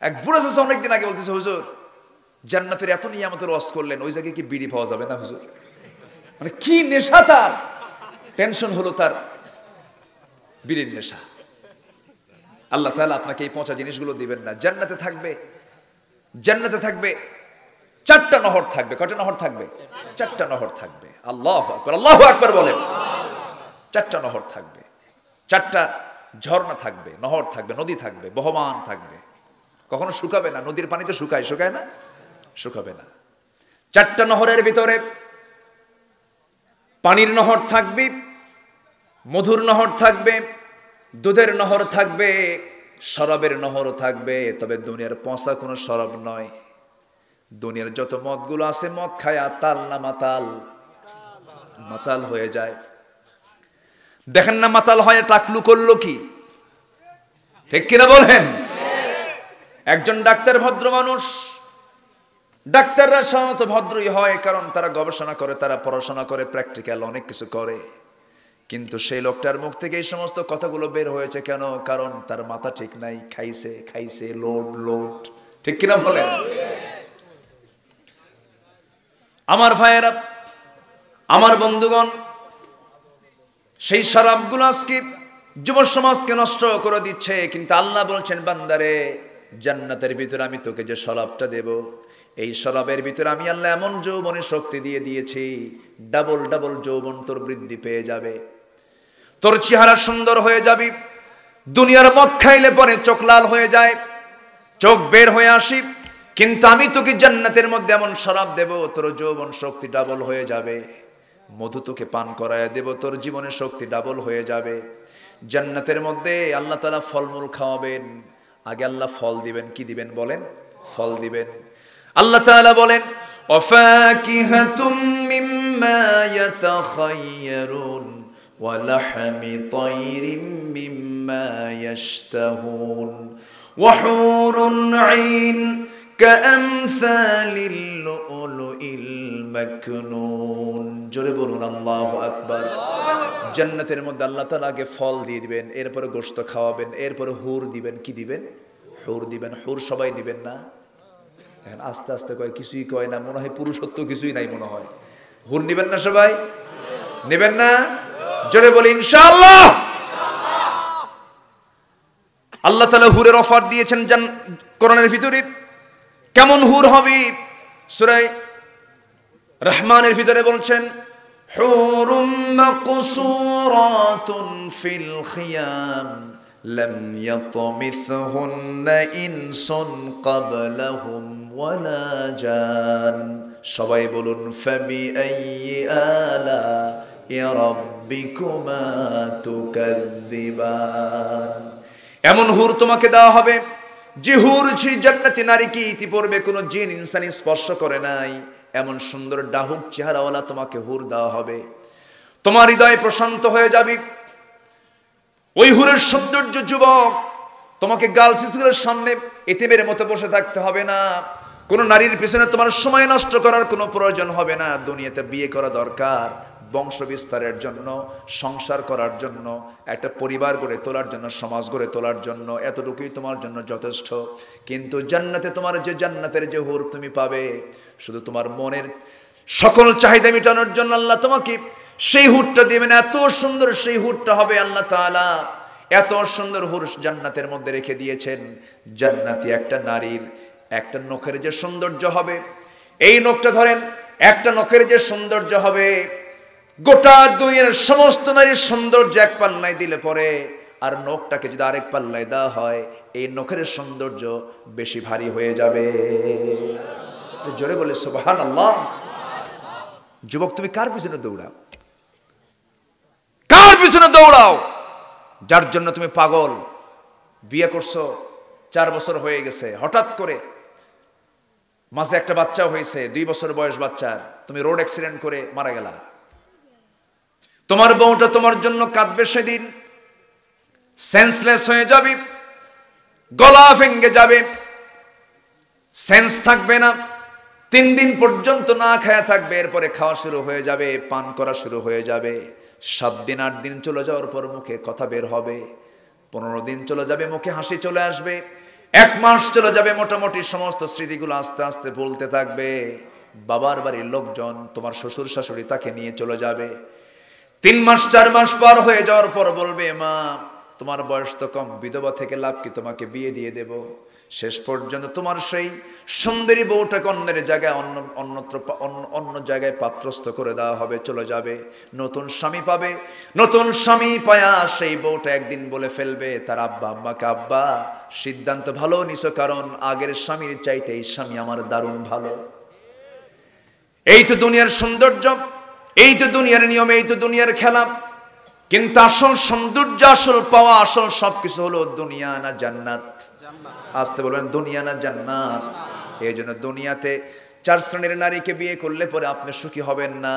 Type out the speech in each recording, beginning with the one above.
এক বুড়া চাচা অনেকদিন আগে বলতেছে, হুজুর জান্নাতের এত নিয়ামতের ওয়াজ করলেন, ওই জায়গায় কি বিড়ি পাওয়া যাবে না হুজুর? মানে কি নেশা তার, টেনশন হলো তার বিড়ির নেশা। আল্লাহ তাআলা আপনাকে এই পচা জিনিসগুলো দিবেন না। জান্নাতে থাকবে, জান্নাতে থাকবে চারটা নহর থাকবে। কয়টা নহর থাকবে? চারটা নহর থাকবে। আল্লাহু আকবার, আল্লাহু আকবার বলেন। চারটা নহর থাকবে, চারটা ঝর্ণা থাকবে, নহর থাকবে, নদী থাকবে, বহমান থাকবে, কখনো শুকাবে না। নদীর পানি তো শুকায়, শুকায় না? শুকাবে না। চারটা নহরের ভিতরে পানির নহর থাকবে, মধুর নহর থাকবে, দুধের নহর থাকবে, শরাবের নহর থাকবে। তবে দুনিয়ার পচা কোনো শরাব নয়। দুনিয়ার যত মদগুলো আছে, মদ খায়া তাল না মাতাল, মাতাল হয়ে যায়। দেখেন না মাতাল হয় টাকলু করলো কি? ঠিক কিনা বলেন? একজন ডাক্তার ভদ্র মানুষ, ডাক্তাররা সাধারণত ভদ্রই হয়, কারণ তারা গবেষণা করে, তারা পড়াশোনা করে, প্র্যাকটিক্যাল অনেক কিছু করে। কিন্তু সেই লোকটার মুখ থেকে এই সমস্ত কথাগুলো বের হয়েছে কেন? কারণ তার মাথা ঠিক নাই, খাইছে খাইছে লোড লোড। ঠিক কিনা বলেন? আমার ভাইয়েরা, আমার বন্ধুগণ, সেই শরাবগুলো আজকে যুব সমাজকে নষ্ট করে দিচ্ছে। কিন্তু আল্লাহ বলছেন, বান্দারে জান্নাতের ভিতরে আমি তোকে যে শরাবটা দেব, এই শরাবের ভিতরে আমি আল্লাহ এমন যৌবনের শক্তি দিয়ে দিয়েছি, ডাবল ডাবল যৌবন তোর বৃদ্ধি পেয়ে যাবে, তোর চেহারা সুন্দর হয়ে যাবে। দুনিয়ার মদ খাইলে পরে চোখ লাল হয়ে যায়, চোখ বের হয়ে আসি, কিন্তু আমি তোকে জান্নাতের মধ্যে এমন শরাব দেব, তোর যৌবন শক্তি ডাবল হয়ে যাবে। মধু তোকে পান করায় দেব, তোর জীবনের শক্তি ডাবল হয়ে যাবে। জান্নাতের মধ্যে আল্লাহ তাআলা ফলমূল খাওয়াবেন। আগে আল্লাহ ফল দিবেন, কি দিবেন বলেন? ফল দিবেন। আল্লাহ তাআলা বলেন, ওয়াফাকিহাতুম মিম্মা ইয়াতাখায়্যারুন ওয়া লাহমি তায়রিম মিম্মা ইয়াশতাহুন ওয়া হুরুন আইন কাআমসালিল লুলুইল মাকনুন। জোরে বলুন আল্লাহু আকবার। জান্নাতের মধ্যে আল্লাহ তাআলা আগে ফল দিয়ে দিবেন, এরপরে গোশত খাওয়াবেন, এরপরে হুর দিবেন। কি দিবেন? হুর দিবেন। হুর সবাই দিবেন না, এখন আস্তে আস্তে কয়, কিছুই কয় না, মনে হয় পুরুষত্ব কিছুই নাই মনে হয়। হুর নিবেন না সবাই? নেবেন না? জোরে বলি ইনশাআল্লাহ। আল্লাহ তাআলা হুরের অফার দিয়েছেন কোরআনের ভিতরে। কেমন হুর হবে? সূরা রহমানের ভিতরে বলছেন, হুরুম মাকসুরাতুন ফিল খিয়াম লাম ইয়াতমিসহুন্না ইনসুন ক্বাবলাহুম ওয়ালা জান। সবাই বলুন, ফাবিআইয়ি আলা'i রাব্বিকুমা তুকাযযিবান। এমন হুর তোমাকে দেওয়া হবে যে হুর সেই জান্নাতি নারীকে ইতিপূর্বে কোনো জিন ইনসানি স্পর্শ করে নাই। এমন সুন্দর ডাহুক চেহারাওয়ালা তোমাকে হুর দেওয়া হবে, তোমার হৃদয় প্রশান্ত হয়ে যাবে। ওই হুরের সৌন্দর্য যুবক, তোমাকে গার্লস স্কুলের সামনে এতিমের মতো বসে থাকতে হবে না। কোনো নারীর পিছনে তোমার সময় নষ্ট করার কোনো প্রয়োজন হবে না। দুনিয়াতে বিয়ে করা দরকার বংশ বিস্তারের জন্য, সংসার করার জন্য, একটা পরিবার গড়ে তোলার জন্য, সমাজ গড়ে তোলার জন্য, এতটুকুই তোমার জন্য যথেষ্ট। কিন্তু জান্নাতে তোমার যে জান্নাতের যে হুর তুমি পাবে, শুধু তোমার মনের সকল চাহিদা মেটানোর জন্য আল্লাহ তোমাকে সেই হুরটা দিবেন। এত সুন্দর সেই হুরটা হবে। আল্লাহ তাআলা এত সুন্দর হুর জান্নাতের মধ্যে রেখে দিয়েছেন। জান্নাতি একটা নারীর একটা নখের যে সৌন্দর্য হবে, এই নখটা ধরেন, একটা নখের যে সৌন্দর্য হবে, গোটা দুনিয়ার সমস্ত নারীর সৌন্দর্য এক পাল্লায় দিলে পরে, আর নখটাকে যদি আরেক পাল্লায় দেওয়া হয়, এই নখের সৌন্দর্য বেশি ভারী হয়ে যাবে। জোরে বলে সুবহানাল্লাহ। যুবক, তুমি কার পিছনে দৌড়াও? কার পিছনে দৌড়াও? যার জন্য তুমি পাগল। বিয়ে করছো, 4 বছর হয়ে গেছে, হঠাৎ করে মাঝে একটা বাচ্চা হয়েছে, 2 বছর বয়স বাচ্চার, তুমি রোড অ্যাক্সিডেন্ট করে মারা গেলা। তোমার বউটা তোমার জন্য কাঁদবে সেদিন, সেন্সলেস হয়ে যাবে, গলা ভেঙে যাবে, সেন্স থাকবে না। 3 দিন পর্যন্ত না খায়া থাকবে, এরপরে খাওয়া শুরু হয়ে যাবে, পান করা শুরু হয়ে যাবে। 7 দিন 8 দিন চলে যাওয়ার পর মুখে কথা বের হবে। 15 দিন চলে যাবে, মুখে হাসি চলে আসবে। 1 মাস চলে যাবে, মোটামুটি সমস্ত স্মৃতিগুলো আস্তে আস্তে বলতে থাকবে। বাবার বাড়ির লোকজন, তোমার শ্বশুর শাশুড়ি তাকে নিয়ে চলে যাবে। 3 মাস 4 মাস পার হয়ে যাওয়ার পর বলবে, মা তোমার বয়স তো কম, বিধবা থেকে লাভ কি, তোমাকে বিয়ে দিয়ে দেব। শেষ পর্যন্ত তোমার সেই সুন্দরী বউটাকে অন্যের জায়গায় অন্য জায়গায় পাত্রস্থ করে দেওয়া হবে, চলে যাবে, নতুন স্বামী পাবে। নতুন স্বামী পায়া সেই বউটা একদিন বলে ফেলবে তার আব্বা আম্মাকে, আব্বা সিদ্ধান্ত ভালো নিছো, কারণ আগের স্বামীর চাইতে এই স্বামী আমার দারুণ ভালো। এই তো দুনিয়ার সৌন্দর্য, এই তো দুনিয়ার নিয়ম, এই তো দুনিয়ার খেলা। কিন্তু আসল সৌন্দর্য, আসল পাওয়া, আসল সবকিছু হলো দুনিয়া না জান্নাত। আসতে বলেন, দুনিয়া না জান্নাত। এই জন্য দুনিয়াতে 4 শ্রেণীর নারীকে বিয়ে করলে পরে আপনি সুখী হবেন না।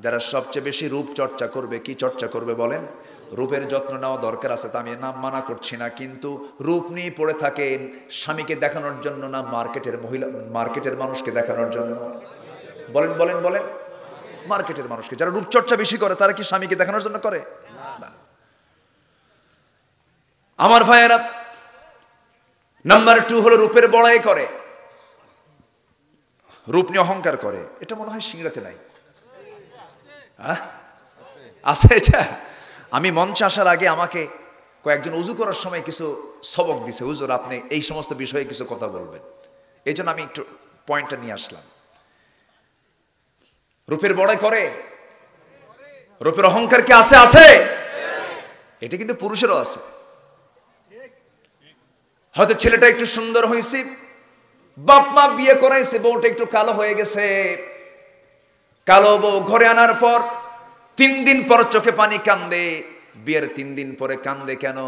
যারা সবচেয়ে বেশি রূপ চর্চা করবে, কি চর্চা করবে বলেন? রূপের যত্ন নেওয়া দরকার আছে, তা আমি নাম মানা করছি না, কিন্তু রূপ নিয়ে পড়ে থাকেন স্বামীকে দেখানোর জন্য না মার্কেটের মানুষকে দেখানোর জন্য? বলেন বলেন বলেন, মার্কেটের মানুষকে। যারা রূপচর্চা বেশি করে তারা কি স্বামীকে দেখানোর জন্য করে? না। আমার ভাইয়েরা, নাম্বার 2 হলো রূপের বড়াই করে, রূপ নিয়ে অহংকার করে। এটা মনে হয় সিংড়াতে নাই, আছে এটা? আমি মঞ্চে আসার আগে আমাকে কয়েকজন উজু করার সময় কিছু সবক দিছে, হুজুর আপনি এই সমস্ত বিষয়ে কিছু কথা বলবেন। এই জন্য আমি একটু পয়েন্টটা নিয়ে আসলাম। রূপের বড়াই করে, রূপের অহংকার কি আছে? আছে। এটা কিন্তু পুরুষেরও আছে। হয়তো ছেলেটা একটু সুন্দর হয়েছে, বাপ মা বিয়ে করাইছে, বউটা একটু কালো হয়ে গেছে। কালো বউ ঘরে আনার পর 3 দিন পর চোখে পানি কান্দে। বিয়ের 3 দিন পরে কান্দে কেন?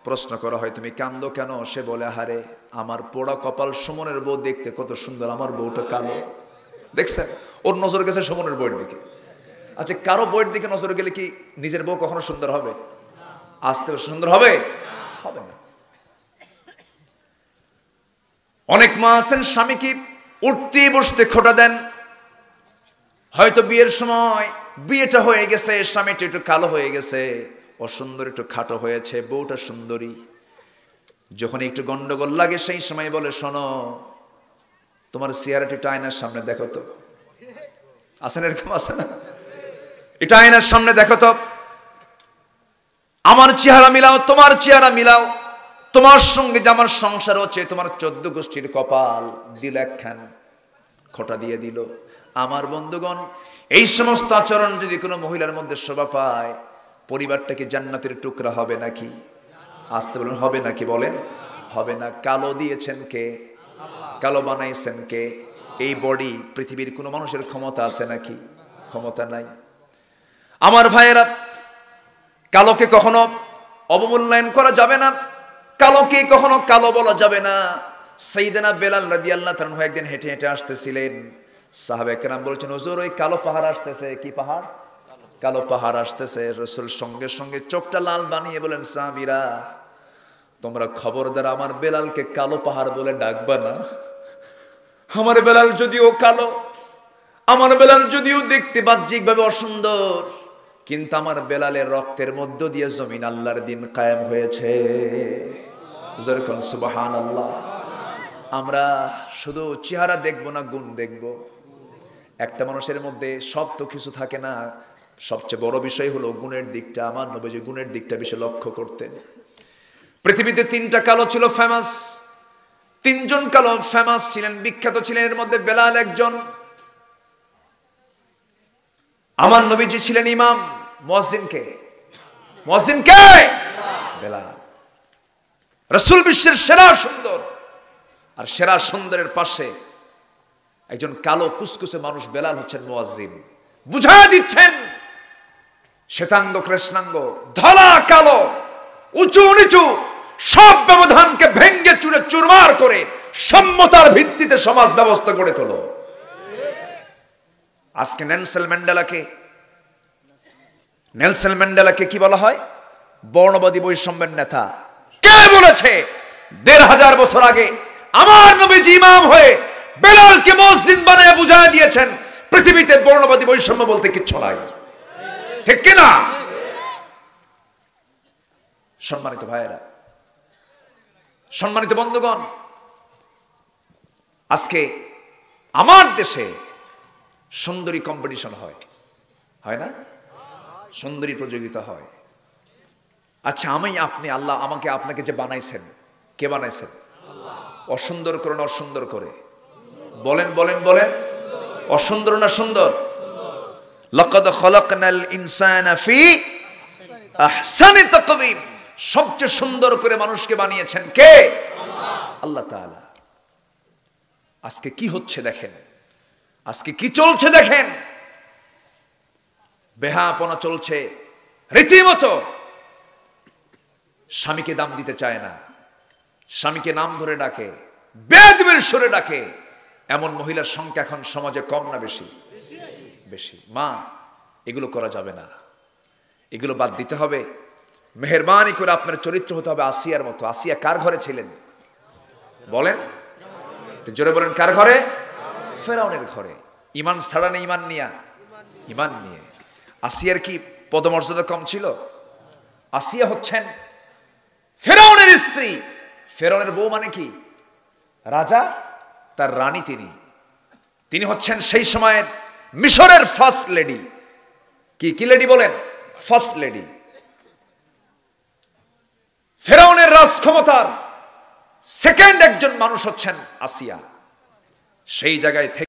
প্রশ্ন করা হয়, তুমি কান্দো কেন? সে বলে, আহারে আমার পোড়া কপাল, সুমনের বউ দেখতে কত সুন্দর, আমার বউটা কালো। দেখছেন, ওর নজর গেছে সুমনের বউয়ের দিকে। আচ্ছা, কারো বউয়ের দিকে নজর গেলে কি নিজের বউ কখনো সুন্দর হবে? আস্তে সুন্দর হবে? হবে না। অনেক মা আছেন স্বামীকে উঠতে বসতে খোঁটা দেন। হয়তো বিয়ের সময় বিয়েটা হয়ে গেছে, স্বামীটা একটু কালো হয়ে গেছে, অসুন্দর, একটু খাটো হয়েছে, বউটা সুন্দরী। যখন একটু গন্ডগোল লাগে সেই সময় বলে, শোনো তোমার চেহারাটা একটু আয়নার সামনে দেখো তো। আসেন, এরকম আছে না? এটা আয়নার সামনে দেখো তো, আমার চেহারা মিলাও, তোমার চেহারা মিলাও, তোমার সঙ্গে যে আমার সংসার হচ্ছে, তোমার 14 গোষ্ঠীর কপাল দিল একখান, খোঁটা দিয়ে দিল। আমার বন্ধুগণ, এই সমস্ত আচরণ যদি কোনো মহিলার মধ্যে শোভা পায়, পরিবারটা কি জান্নাতের টুকরা হবে নাকি? আসতে বলেন, হবে নাকি? বলেন, হবে না। কালো দিয়েছেন কে? কালো বানাইছেন কে? এই বডি পৃথিবীর কোনো মানুষের ক্ষমতা আছে নাকি? ক্ষমতা নাই। আমার ভাইয়েরা, কালোকে কখনো অবমূল্যায়ন করা যাবে না, কালোকে কখনো কালো বলা যাবে না। সাইয়েদনা বেলাল রাদিয়াল্লাহু তাআলা একদিন হেঁটে হেঁটে আসতেছিলেন। সাহাবায়ে কেরাম বলছেন, হুজুর ওই কালো পাহাড় আসতেছে। কি পাহাড়? কালো পাহাড় আসতেছে। রাসূল সঙ্গে সঙ্গে চোখটা লাল বানিয়ে বলেন, সাহাবীরা তোমরা খবরদার আমার বেলালকে কালো পাহাড় বলে ডাকবা না। আমার বেলাল যদিও কালো, আমার বেলাল যদিও দেখতে বাহ্যিকভাবে অসুন্দর, কিন্তু আমার বেলালের রক্তের মধ্য দিয়ে জমিন আল্লাহর দিন কায়েম হয়েছে। যেরকম সুবহানাল্লাহ। আমরা শুধু চেহারা দেখব না, গুণ দেখব। একটা মানুষের মধ্যে সব তো কিছু থাকে না, সবচেয়ে বড় বিষয় হলো গুণের দিকটা। আমার নবীজি গুণের দিকটা বেশি লক্ষ্য করতেন। পৃথিবীতে 3টা কালো ছিল ফেমাস, 3 জন কালো ফেমাস ছিলেন, বিখ্যাত ছিলেন। এর মধ্যে বেলাল একজন। আমার নবীজি ছিলেন ইমাম। মুয়াজ্জিন কে? মুয়াজ্জিন কে? বেলাল। রাসূল বিশ্বের সেরা সুন্দর, আর সেরা সুন্দরের পাশে একজন কালো কুসকুসে মানুষ, বেলাল হচ্ছেন মুয়াজ্জিন। বুঝায় দিচ্ছেন শ্বেতাঙ্গ কৃষ্ণাঙ্গ, ধলা কালো, উঁচু নিচু সব ব্যবধানকে ভেঙ্গে চুরে চুরমার করে সম্মতার ভিত্তিতে সমাজ ব্যবস্থা গড়ে তোলো। আজকে নেলসন ম্যান্ডেলাকে কি বলা হয়? বর্ণবাদী বৈষম্যের নেতা। কে বলেছে? 1500 বছর আগে আমার নবীজি ইমাম হয়ে বেলালকে মুয়াজ্জিন বানায় বুঝায় দিয়েছেন পৃথিবীতে বর্ণবাদী বৈষম্য বলতে কিচ্ছু নাই। ঠিক কিনা? সম্মানিত ভাইয়েরা, সম্মানিত বন্ধুগণ, আজকে আমার দেশে সুন্দরী কম্পিটিশন হয়, হয় না? সুন্দরী প্রতিযোগিতা হয়। আচ্ছা, আপনি আল্লাহ আমাকে আপনাকে যে বানাইছেন, কে বানাইছেন? অসুন্দর করে না অসুন্দর করে? বলেন বলেন বলেন, অসুন্দর না সুন্দর? লাকাদ খালাকনাল ইনসানা ফি আহসানি তাকওয়িম। সবচেয়ে সুন্দর করে মানুষকে বানিয়েছেন কে? আল্লাহ তাআলা। আজকে কি হচ্ছে দেখেন, আজকে কি চলছে দেখেন। বেহাপনা চলছে রীতিমতো। স্বামীকে দাম দিতে চায় না, স্বামীকে নাম ধরে ডাকে, বেয়াদবির সুরে ডাকে। এমন মহিলার সংখ্যা এখন সমাজে কম না বেশি? বেশি। মা, এগুলো করা যাবে না, এগুলো বাদ দিতে হবে। মেহেরবানি করে আপনার চরিত্র হতে হবে আসিয়ার মতো। আসিয়া কার ঘরে ছিলেন বলেন? জোরে বলেন, কার ঘরে? ফেরাউনের ঘরে। ইমান ছাড়া না ইমান নিয়া? ইমান নিয়ে। আসিয়ার কি পদমর্যাদা কম ছিল? আসিয়া হচ্ছেন ফেরাউনের স্ত্রী। ফেরাউনের বউ মানে কি? রাজা, তার রানী তিনি হচ্ছেন সেই সময়ের মিশরের ফার্স্ট লেডি। কি লেডি বলেন? First lady. ফেরাউনের রাজক্ষমতার সেকেন্ড একজন মানুষ হচ্ছেন আসিয়া। সেই জায়গায় থেকে